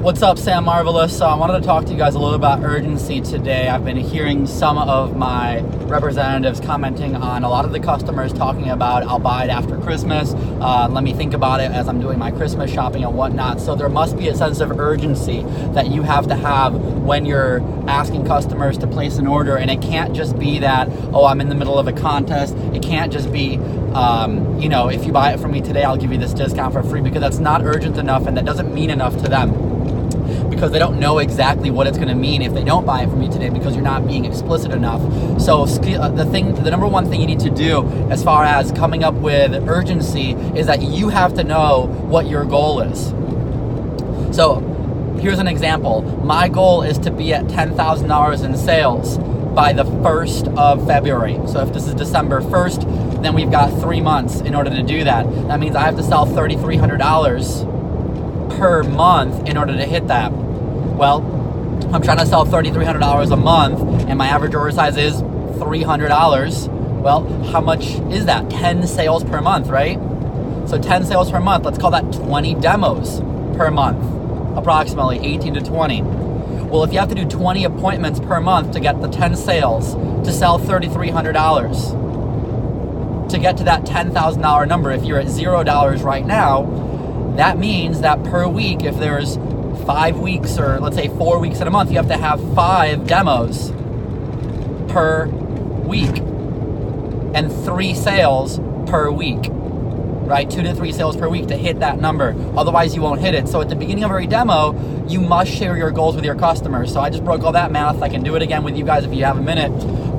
What's up, Sam Marvelous? So I wanted to talk to you guys a little about urgency today. I've been hearing some of my representatives commenting on a lot of the customers talking about, I'll buy it after Christmas. Let me think about it as I'm doing my Christmas shopping and whatnot. So there must be a sense of urgency that you have to have when you're asking customers to place an order. And it can't just be that, oh, I'm in the middle of a contest. It can't just be, if you buy it from me today, I'll give you this discount for free, because that's not urgent enough and that doesn't mean enough to them. Because they don't know exactly what it's going to mean if they don't buy it from you today, because you're not being explicit enough. So the number one thing you need to do as far as coming up with urgency is that you have to know what your goal is. So here's an example. My goal is to be at $10,000 in sales by the 1st of February. So if this is December 1st, then we've got 3 months in order to do that. That means I have to sell $3,300 per month in order to hit that. Well, I'm trying to sell $3,300 a month and my average order size is $300. Well, how much is that? 10 sales per month, right? So 10 sales per month, let's call that 20 demos per month, approximately 18 to 20. Well, if you have to do 20 appointments per month to get the 10 sales to sell $3,300, to get to that $10,000 number, if you're at $0 right now, that means that per week, if there's 5 weeks or let's say 4 weeks in a month, you have to have 5 demos per week and 3 sales per week, right? 2 to 3 sales per week to hit that number. Otherwise, you won't hit it. So at the beginning of every demo, you must share your goals with your customers. So I just broke all that math. I can do it again with you guys if you have a minute.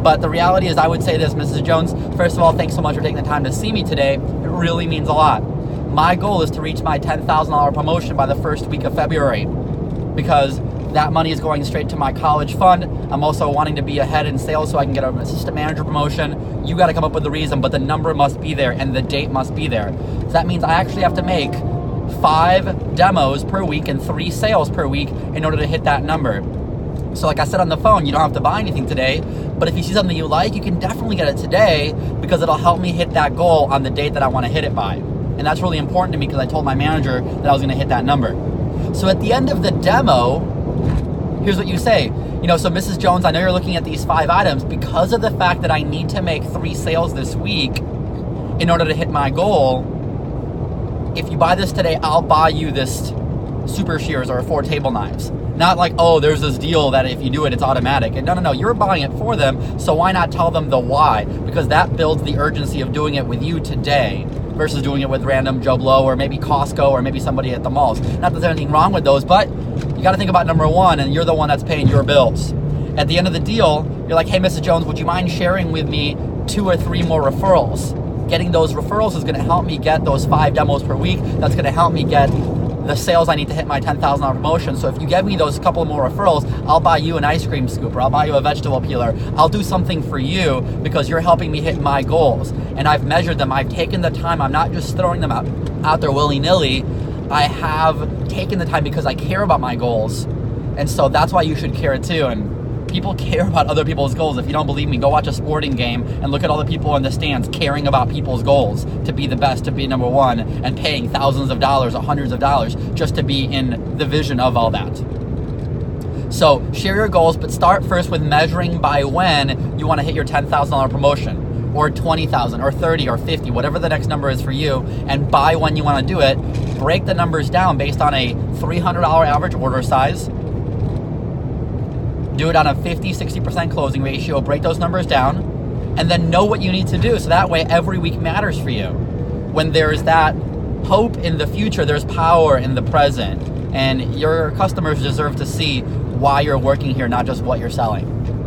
But the reality is, I would say this, Mrs. Jones, first of all, thanks so much for taking the time to see me today. It really means a lot. My goal is to reach my $10,000 promotion by the first week of February, because that money is going straight to my college fund. I'm also wanting to be ahead in sales so I can get an assistant manager promotion. You got to come up with the reason, but the number must be there and the date must be there. So that means I actually have to make 5 demos per week and 3 sales per week in order to hit that number. So like I said on the phone, you don't have to buy anything today, but if you see something you like, you can definitely get it today, because it'll help me hit that goal on the date that I want to hit it by. And that's really important to me, because I told my manager that I was going to hit that number. So at the end of the demo, here's what you say. So Mrs. Jones, I know you're looking at these 5 items. Because of the fact that I need to make 3 sales this week in order to hit my goal, if you buy this today, I'll buy you this super shears or 4 table knives. Not like, oh, there's this deal that if you do it, it's automatic. And no, you're buying it for them, so why not tell them the why? Because that builds the urgency of doing it with you today versus doing it with random Joe Blow or maybe Costco or maybe somebody at the malls. Not that there's anything wrong with those, but you got to think about number one, and you're the one that's paying your bills. At the end of the deal, you're like, hey, Mrs. Jones, would you mind sharing with me 2 or 3 more referrals? Getting those referrals is going to help me get those 5 demos per week. That's going to help me get the sales I need to hit my $10,000 promotion. So if you give me those couple more referrals, I'll buy you an ice cream scooper. I'll buy you a vegetable peeler. I'll do something for you because you're helping me hit my goals. And I've measured them. I've taken the time. I'm not just throwing them out there willy-nilly. I have taken the time because I care about my goals. And so that's why you should care too. And people care about other people's goals. If you don't believe me, go watch a sporting game and look at all the people in the stands caring about people's goals to be the best, to be number one, and paying thousands of dollars or hundreds of dollars just to be in the vision of all that. So share your goals, but start first with measuring by when you want to hit your $10,000 promotion, or 20,000 or 30 or 50, whatever the next number is for you, and by when you want to do it. Break the numbers down based on a $300 average order size. Do it on a 50-60% closing ratio. Break those numbers down, and then know what you need to do, so that way every week matters for you. When there's that hope in the future, there's power in the present, and your customers deserve to see why you're working here, not just what you're selling.